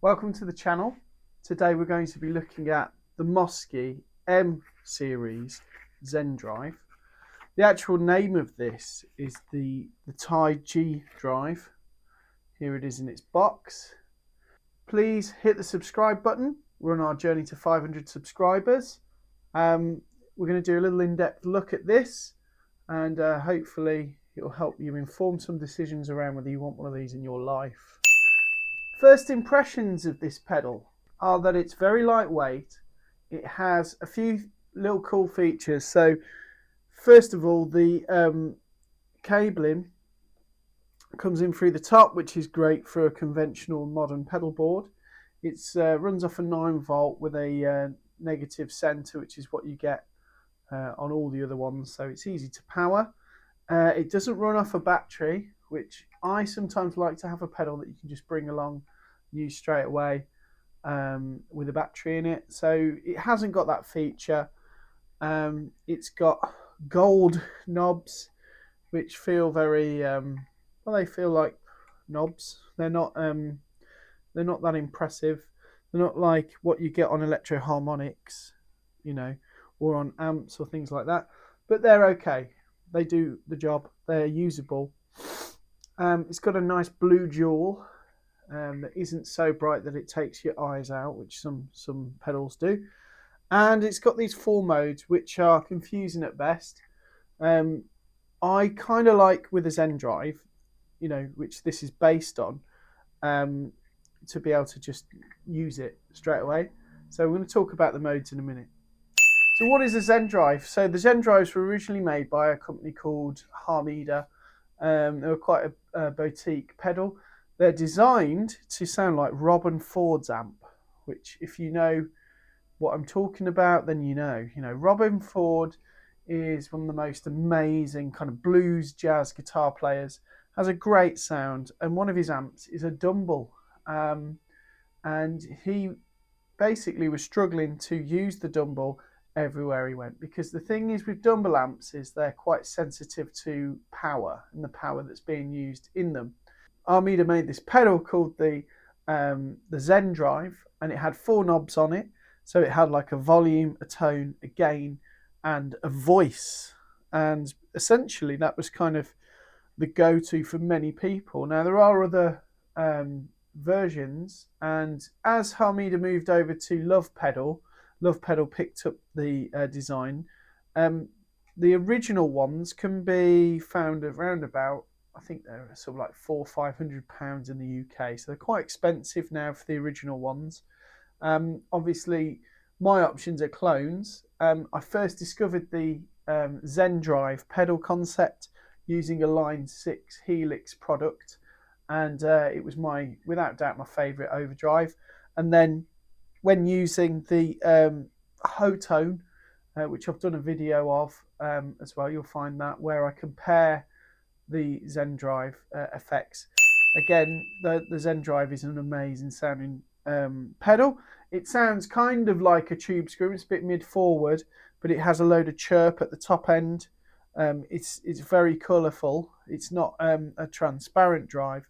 Welcome to the channel. Today we're going to be looking at the Mosky M series Zen drive. The actual name of this is the Tai Ji Drive. Here it is in its box. Please hit the subscribe button. We're on our journey to 500 subscribers. We're going to do a little in-depth look at this, and hopefully it will help you inform some decisions around whether you want one of these in your life. First impressions of this pedal are that it's very lightweight. It has a few little cool features. So first of all, the cabling comes in through the top, which is great for a conventional modern pedal board. It runs off a 9-volt with a negative center, which is what you get on all the other ones, so it's easy to power. It doesn't run off a battery, which I sometimes like to have a pedal that you can just bring along, use straight away with a battery in it. So it hasn't got that feature. It's got gold knobs, which feel very well. They feel like knobs. They're not that impressive. They're not like what you get on electro harmonics, you know, or on amps or things like that. But they're okay. They do the job. They're usable. It's got a nice blue jewel that isn't so bright that it takes your eyes out, which some pedals do. And it's got these 4 modes, which are confusing at best. I kind of like with a Zen drive, you know, which this is based on, to be able to just use it straight away. So we're going to talk about the modes in a minute. So what is a Zen drive? So the Zen drives were originally made by a company called Harmida. They were quite a boutique pedal. They're designed to sound like Robin Ford's amp, which if you know what I'm talking about, then you know. You know, Robin Ford is one of the most amazing kind of blues jazz guitar players, has a great sound, and one of his amps is a Dumble. And he basically was struggling to use the Dumble everywhere he went, because the thing is with Dumble amps is they're quite sensitive to power and the power that's being used in them. Armida made this pedal called the Zen drive, and it had 4 knobs on it. So it had like a volume, a tone, a gain, and a voice. And essentially that was kind of the go-to for many people. Now there are other versions, and as Harmida moved over to Love Pedal picked up the design. The original ones can be found around about, I think they're sort of like £400-500 in the UK, so they're quite expensive now for the original ones. Obviously my options are clones. I first discovered the Zen drive pedal concept using a Line 6 Helix product, and it was without doubt my favorite overdrive. And then when using the Hotone, which I've done a video of as well, you'll find that, where I compare the Zen drive effects. Again, the Zen drive is an amazing sounding pedal. It sounds kind of like a tube scream. It's a bit mid-forward, but it has a load of chirp at the top end. It's very colourful. It's not a transparent drive,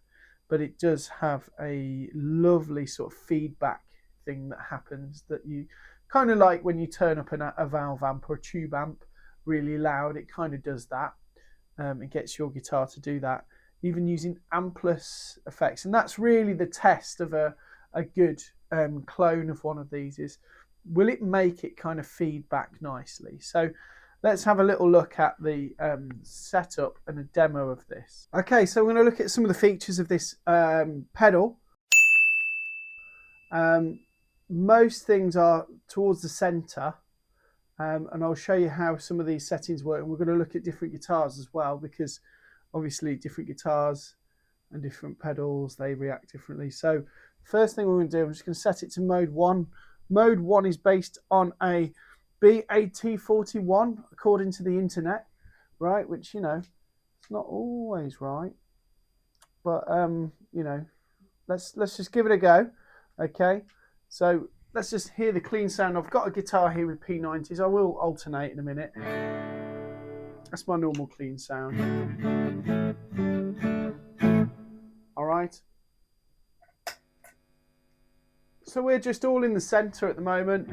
but it does have a lovely sort of feedback thing that happens, that you kind of like when you turn up a valve amp or a tube amp really loud. It kind of does that. It gets your guitar to do that, even using ampless effects. And that's really the test of a good clone of one of these, is will it make it kind of feedback nicely. So let's have a little look at the setup and a demo of this. Okay, so we're going to look at some of the features of this pedal. Most things are towards the center, and I'll show you how some of these settings work. And we're going to look at different guitars as well, because obviously different guitars and different pedals, they react differently. So first thing we're going to do, I'm just going to set it to mode 1. Mode 1 is based on a BAT41 according to the internet, right? Which, you know, it's not always right, but you know, let's just give it a go. Okay, so let's just hear the clean sound. I've got a guitar here with P90s. I will alternate in a minute. That's my normal clean sound. All right. So we're just all in the center at the moment.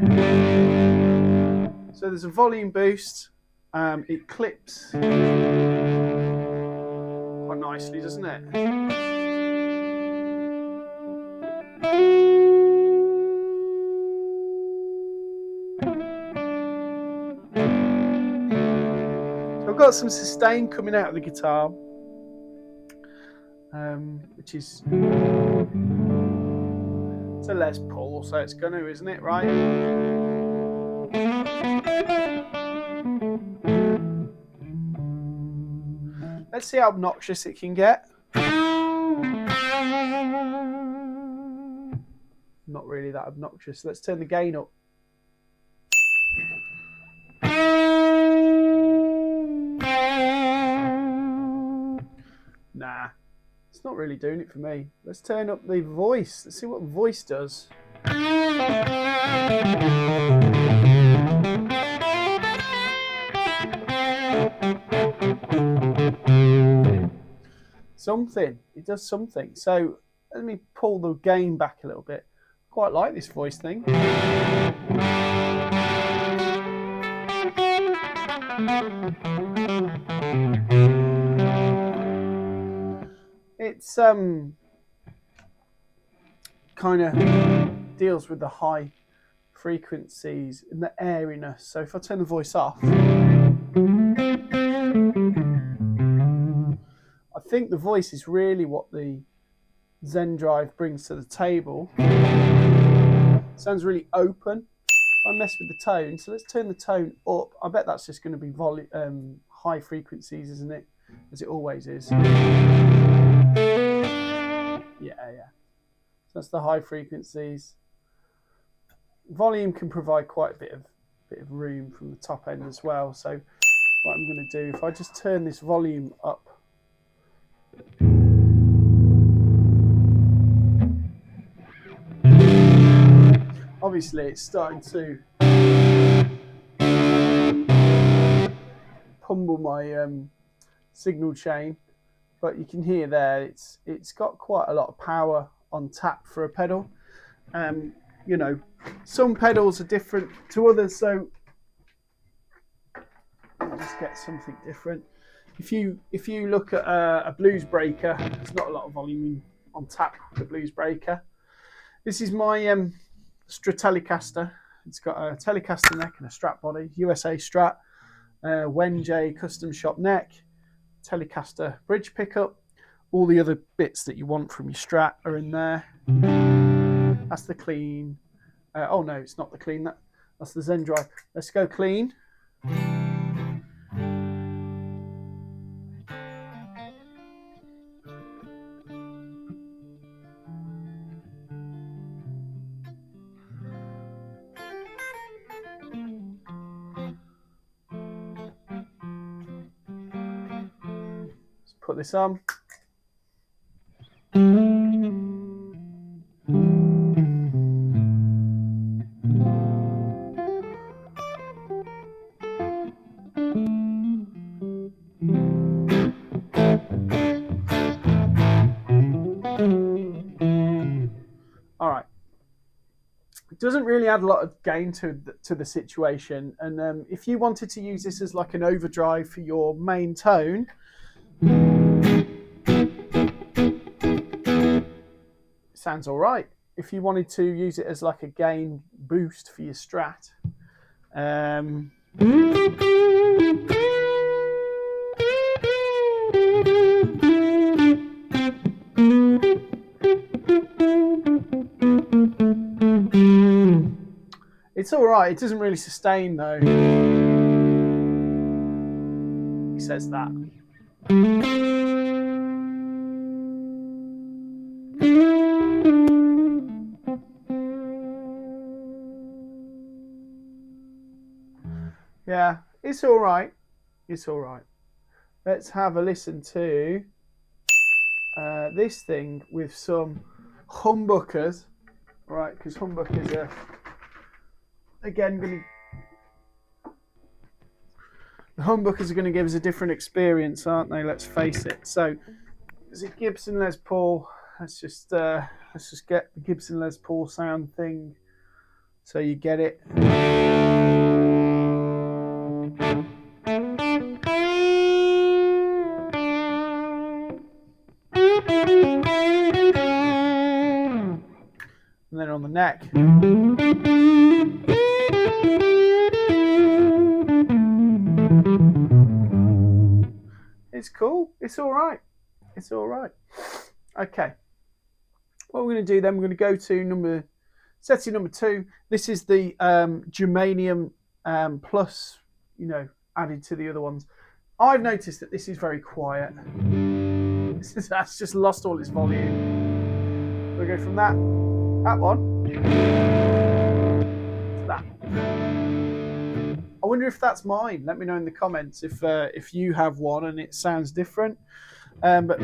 So there's a volume boost. It clips quite nicely, doesn't it? So I've got some sustain coming out of the guitar, which is it's a Les Paul, so it's gonna, isn't it, right? Let's see how obnoxious it can get. Not really that obnoxious. Let's turn the gain up. Nah, it's not really doing it for me. Let's turn up the voice. Let's see what the voice does. Something. It does something. So let me pull the gain back a little bit. Quite like this voice thing. It's kind of deals with the high frequencies and the airiness. So if I turn the voice off, I think the voice is really what the Zen Drive brings to the table. Sounds really open. I mess with the tone, so let's turn the tone up. I bet that's just going to be high frequencies, isn't it? As it always is. Yeah. So that's the high frequencies. Volume can provide quite a bit of room from the top end as well. So what I'm going to do, if I just turn this volume up. Obviously it's starting to pummel my signal chain, but you can hear there it's got quite a lot of power on tap for a pedal. You know, some pedals are different to others, so I'll just get something different. If you look at a blues breaker, there's not a lot of volume on tap with the blues breaker. This is my Stratelecaster. It's got a Telecaster neck and a Strat body, USA Strat, Wenjay custom shop neck, Telecaster bridge pickup. All the other bits that you want from your Strat are in there. That's the clean. Oh no, it's not the clean. That's the Zen Drive. Let's go clean. Put this on. All right. It doesn't really add a lot of gain to the situation, and if you wanted to use this as like an overdrive for your main tone, sounds all right. If you wanted to use it as like a gain boost for your Strat, it's all right. It doesn't really sustain though. He says that. Yeah, it's all right. It's all right. Let's have a listen to this thing with some humbuckers, right? Because humbuckers are again going to. The humbuckers are going to give us a different experience, aren't they? Let's face it. So, it's a Gibson Les Paul. Let's just Let's just get the Gibson Les Paul sound thing so you get it. And then on the neck. It's cool. It's all right. It's all right. Okay. What we're going to do then, we're going to go to setting number 2. This is the Germanium plus, you know, added to the other ones. I've noticed that this is very quiet. That's just lost all its volume. We'll go from that one to that. I wonder if that's mine. Let me know in the comments if you have one and it sounds different. But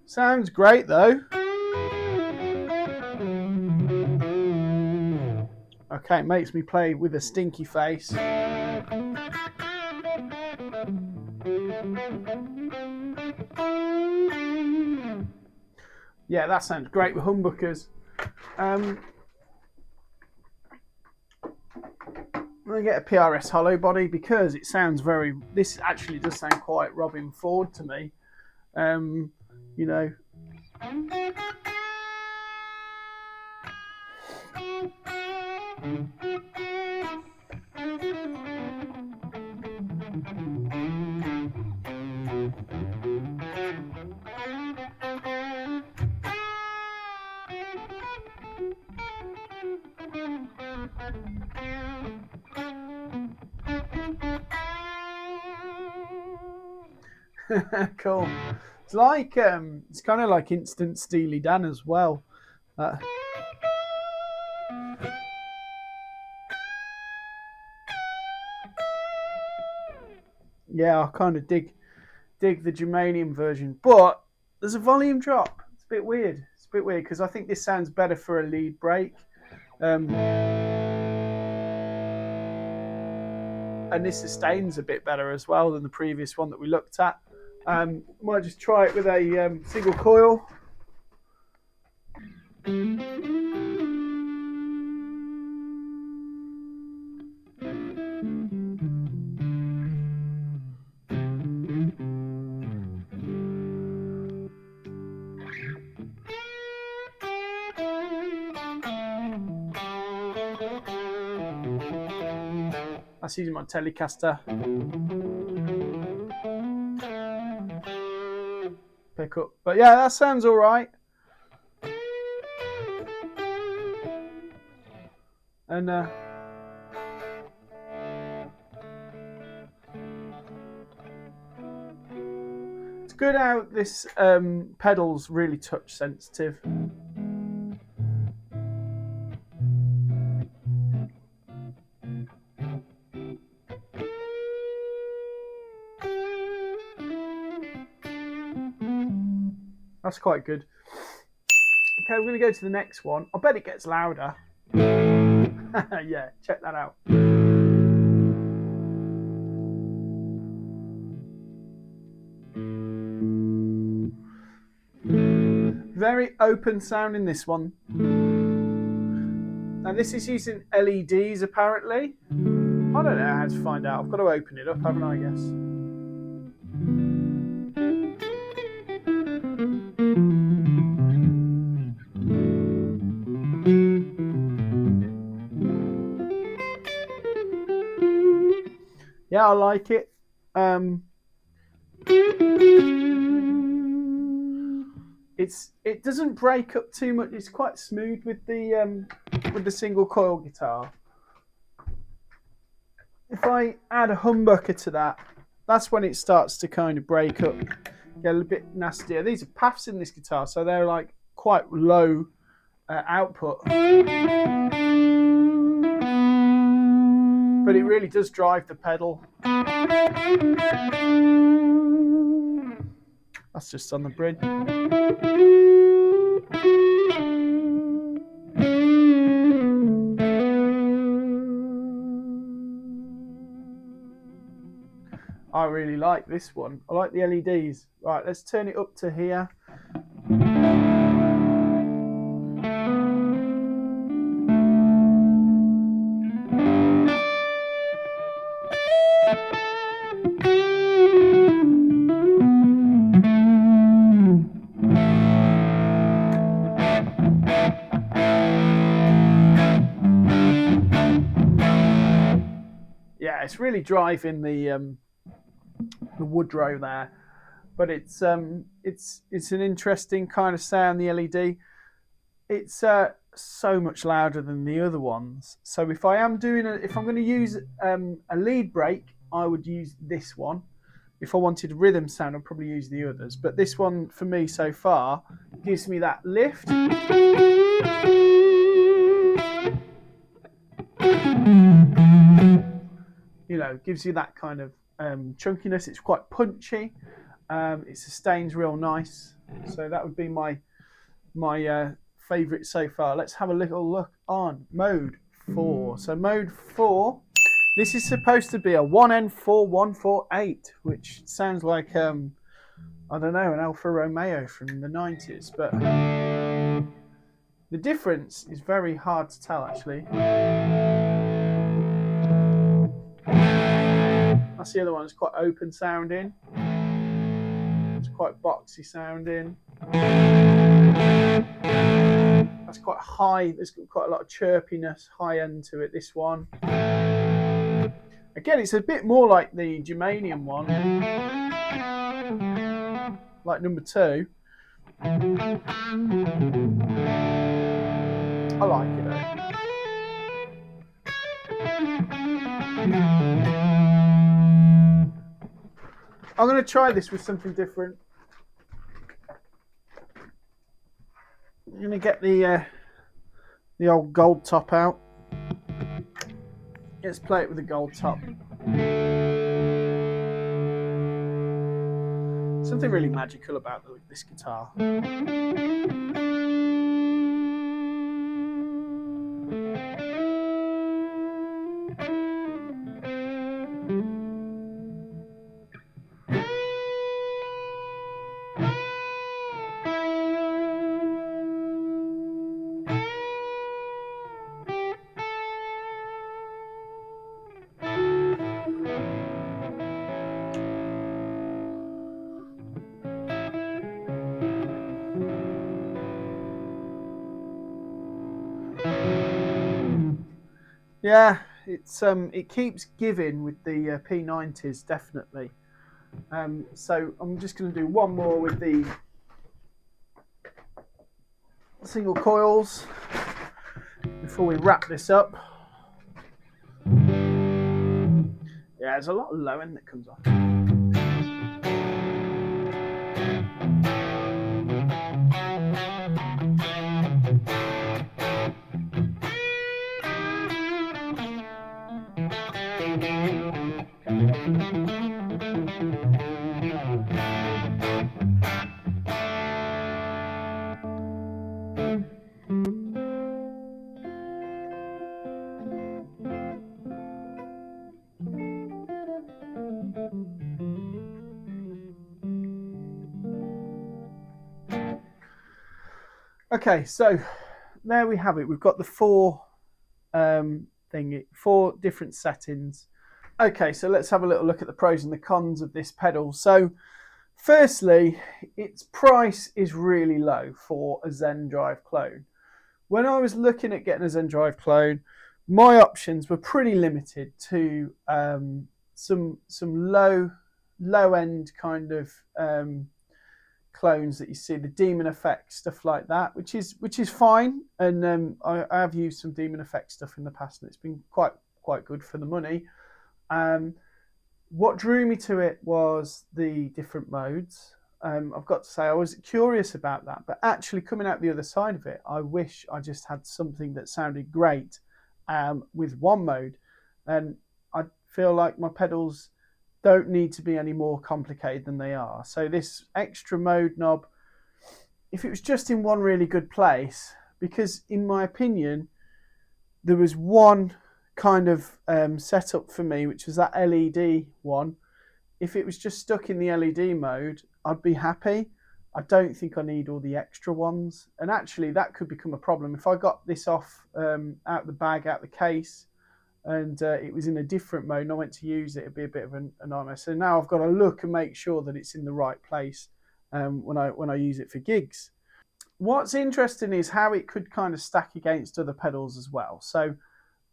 sounds great though. Okay, it makes me play with a stinky face. Yeah, that sounds great with humbuckers. I'm going to get a PRS hollow body because it sounds this actually does sound quite Robin Ford to me. You know. Cool. It's like it's kind of like Instant Steely Dan as well. Yeah, I kind of dig the Germanium version, but there's a volume drop. It's a bit weird. It's a bit weird because I think this sounds better for a lead break. And this sustains a bit better as well than the previous one that we looked at. Might just try it with a single coil. That's using my Telecaster. Pick up. But yeah, that sounds all right. And it's good how this pedal's really touch sensitive. That's quite good. Okay, we're going to go to the next one. I bet it gets louder. Yeah, check that out. Very open sound in this one. And this is using LEDs apparently. I don't know how to find out. I've got to open it up, haven't I, I guess? Yeah, I like it. It doesn't break up too much. It's quite smooth with the single coil guitar. If I add a humbucker to that, that's when it starts to kind of break up, get a little bit nastier. These are paths in this guitar, so they're like quite low output. But it really does drive the pedal. That's just on the bridge. I really like this one. I like the LEDs. Right, let's turn it up to here. Yeah, it's really driving the Woodrow there, but it's an interesting kind of sound. The LED, it's so much louder than the other ones. So if I'm going to use a lead break, I would use this one. If I wanted a rhythm sound, I'd probably use the others. But this one, for me so far, gives me that lift. You know, gives you that kind of chunkiness. It's quite punchy. It sustains real nice. So that would be my favourite so far. Let's have a little look on mode 4. So mode 4, this is supposed to be a 1N4148, which sounds like I don't know, an Alfa Romeo from the 90s, but the difference is very hard to tell actually. That's the other one. It's quite open sounding. It's quite boxy sounding. That's quite high. There's quite a lot of chirpiness, high end to it. This one. Again, it's a bit more like the Germanium one, like number 2. I like it though. I'm going to try this with something different. I'm going to get the old gold top out. Let's play it with the gold top. Something really magical about this guitar. Yeah, it keeps giving with the P90s, definitely. So I'm just going to do one more with the single coils before we wrap this up. Yeah, there's a lot of low end that comes off. Okay, so there we have it. We've got the 4 different settings. Okay, so let's have a little look at the pros and the cons of this pedal. So firstly, its price is really low for a Zen Drive clone. When I was looking at getting a Zen Drive clone, my options were pretty limited to some low end kind of clones that you see, the Demon Effect stuff like that, which is fine. And I have used some Demon Effect stuff in the past, and it's been quite good for the money. What drew me to it was the different modes. I've got to say, I was curious about that, but actually coming out the other side of it, I wish I just had something that sounded great with one mode. And I feel like my pedals don't need to be any more complicated than they are. So this extra mode knob, if it was just in one really good place, because in my opinion, there was one kind of setup for me, which was that LED one, if it was just stuck in the LED mode, I'd be happy. I don't think I need all the extra ones. And actually, that could become a problem. If I got this off out the bag, out the case, and it was in a different mode and I went to use it, it'd be a bit of a nightmare. So now I've got to look and make sure that it's in the right place when I use it for gigs. What's interesting is how it could kind of stack against other pedals as well. So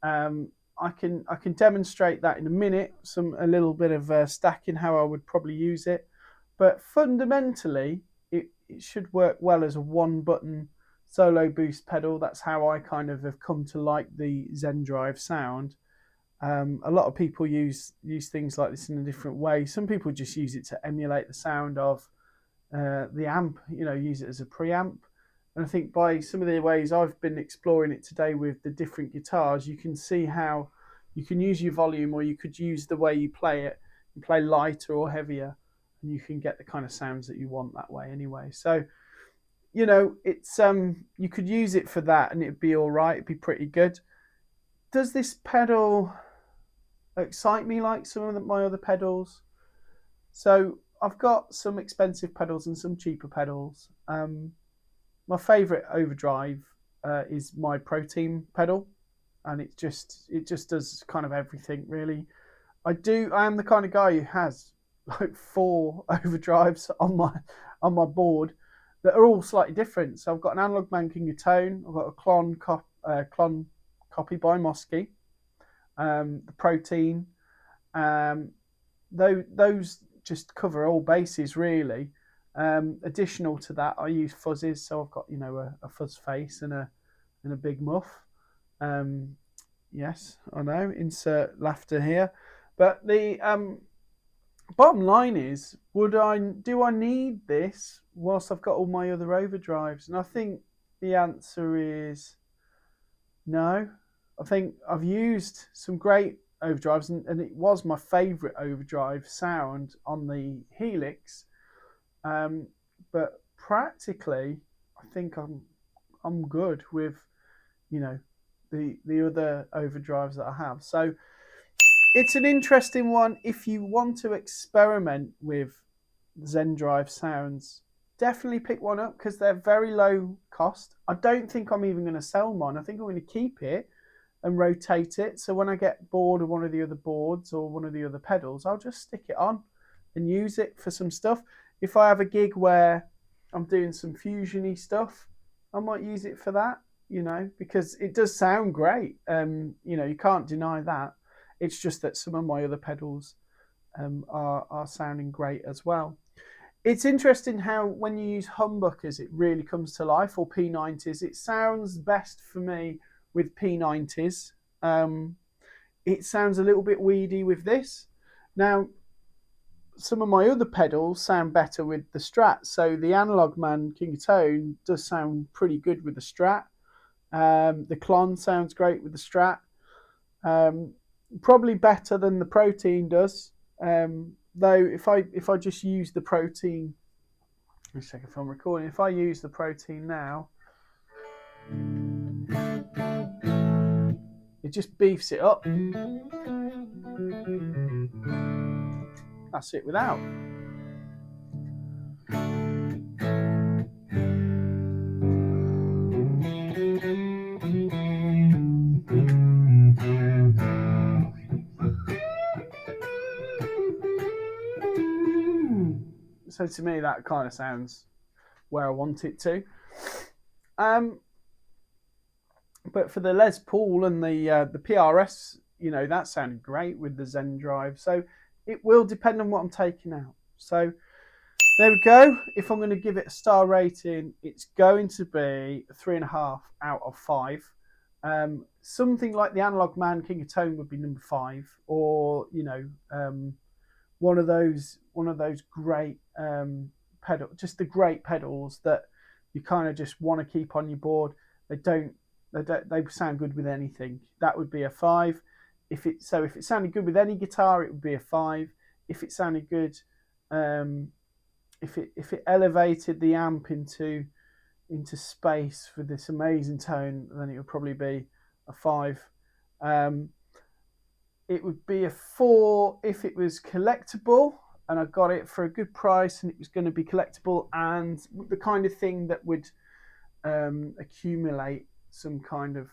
I can demonstrate that in a minute, a little bit of stacking, how I would probably use it. But fundamentally, it should work well as a one button solo boost pedal. That's how I kind of have come to like the Zen Drive sound. A lot of people use things like this in a different way. Some people just use it to emulate the sound of the amp, use it as a preamp. And I think by some of the ways I've been exploring it today with the different guitars, you can see how you can use your volume, or you could use the way you play it. You play lighter or heavier, and you can get the kind of sounds that you want that way anyway. So, it's you could use it for that and it'd be all right. It'd be pretty good. Does this pedal excite me like some of my other pedals? So I've got some expensive pedals and some cheaper pedals. My favorite overdrive is my Protein pedal, and it just does kind of everything really. I am the kind of guy who has like 4 overdrives on my board that are all slightly different. So I've got an Analog Man King of Tone, I've got a Klon copy by Mosky, the Protein. Those just cover all bases really. Additional to that, I use fuzzes, so I've got a fuzz face and a big muff. Yes, I know. Insert laughter here, but the bottom line is, do I need this whilst I've got all my other overdrives? And I think the answer is no. I think I've used some great overdrives, and it was my favourite overdrive sound on the Helix. But practically, I think I'm good with the other overdrives that I have. So it's an interesting one. If you want to experiment with Zen Drive sounds, definitely pick one up because they're very low cost. I don't think I'm even going to sell mine. I think I'm going to keep it and rotate it. So when I get bored of one of the other boards or one of the other pedals, I'll just stick it on and use it for some stuff. If I have a gig where I'm doing some fusion-y stuff, I might use it for that, because it does sound great. You can't deny that. It's just that some of my other pedals are sounding great as well. It's interesting how when you use humbuckers, it really comes to life, or P90s. It sounds best for me with P90s. It sounds a little bit weedy with this. Now, some of my other pedals sound better with the Strat. So the Analog Man King of Tone does sound pretty good with the Strat. The Klon sounds great with the Strat. Probably better than the Protein does. Though if I just use the Protein, let me check if I'm recording. If I use the Protein now, it just beefs it up. That's it without. So to me, that kind of sounds where I want it to. But for the Les Paul and the PRS, that sounded great with the Zen Drive. So it will depend on what I'm taking out. So there we go. If I'm going to give it a star rating, it's going to be 3.5 out of 5. Something like the Analog Man King of Tone would be number 5, or one of those great just the great pedals that you kind of just want to keep on your board. They sound good with anything. That would be a 5. If it sounded good with any guitar, it would be a 5. If it sounded good, if it elevated the amp into space with this amazing tone, then it would probably be a 5. It would be a 4 if it was collectible, and I got it for a good price, and it was going to be collectible and the kind of thing that would accumulate some kind of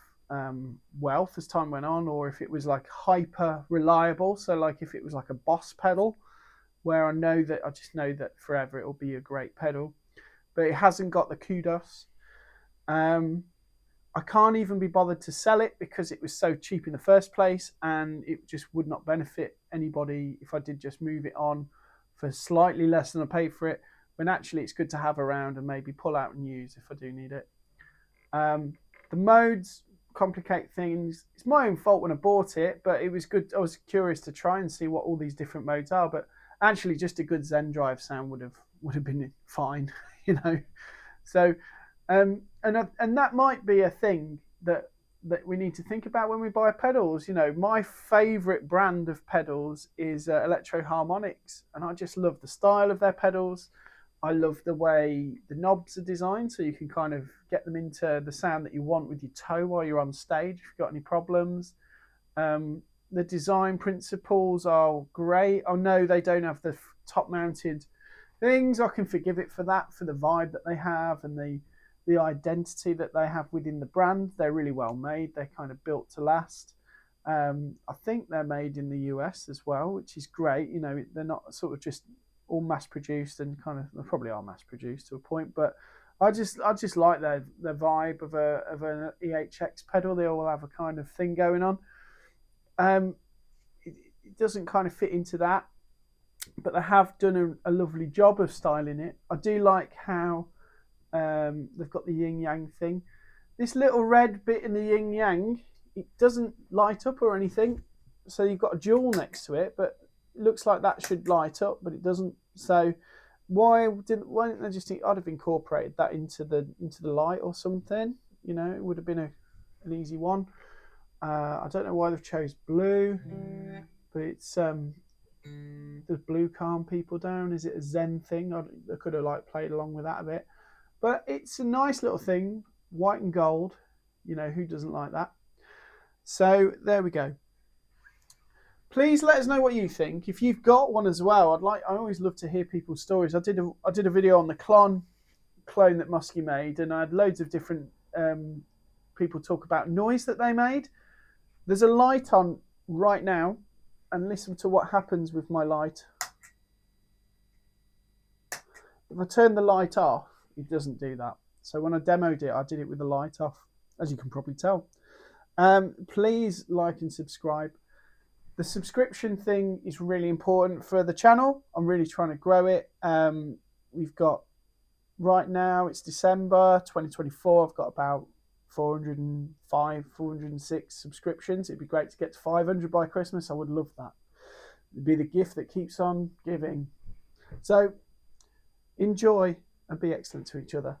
wealth as time went on, or if it was like hyper reliable. So like if it was like a Boss pedal, where I just know that forever it will be a great pedal, but it hasn't got the kudos. I can't even be bothered to sell it because it was so cheap in the first place, and it just would not benefit anybody if I did just move it on for slightly less than I paid for it, when actually it's good to have around and maybe pull out and use if I do need it. The modes complicate things. It's my own fault when I bought it, but it was good. I was curious to try and see what all these different modes are, but actually just a good Zen Drive sound would have been fine, you know. So and that might be a thing that we need to think about when we buy pedals. You know, my favorite brand of pedals is Electro Harmonics, and I just love the style of their pedals. I love the way the knobs are designed, so you can kind of get them into the sound that you want with your toe while you're on stage if you've got any problems. The design principles are great. I know they don't have the top mounted things. I can forgive it for that, for the vibe that they have and the identity that they have within the brand. They're really well made. They're kind of built to last. I think they're made in the US as well, which is great. You know, they're not sort of just all mass produced, and kind of, they probably are mass produced to a point, but I just like their vibe of an EHX pedal. They all have a kind of thing going on. It doesn't kind of fit into that, but they have done a lovely job of styling it. I do like how they've got the yin yang thing. This little red bit in the yin yang, it doesn't light up or anything, so you've got a jewel next to it, but it looks like that should light up, but it doesn't. So why didn't they just think I'd have incorporated that into the light or something? You know, it would have been an easy one. I don't know why they've chose blue, but it's does blue calm people down? Is it a Zen thing? I could have like played along with that a bit, but it's a nice little thing, white and gold. You know, who doesn't like that? So there we go. Please let us know what you think. If you've got one as well, I always love to hear people's stories. I did a video on the clone that Mosky made, and I had loads of different people talk about noise that they made. There's a light on right now, and listen to what happens with my light. If I turn the light off, it doesn't do that. So when I demoed it, I did it with the light off, as you can probably tell. Please like and subscribe. The subscription thing is really important for the channel. I'm really trying to grow it. We've got, right now, it's December 2024. I've got about 405, 406 subscriptions. It'd be great to get to 500 by Christmas. I would love that. It'd be the gift that keeps on giving. So enjoy and be excellent to each other.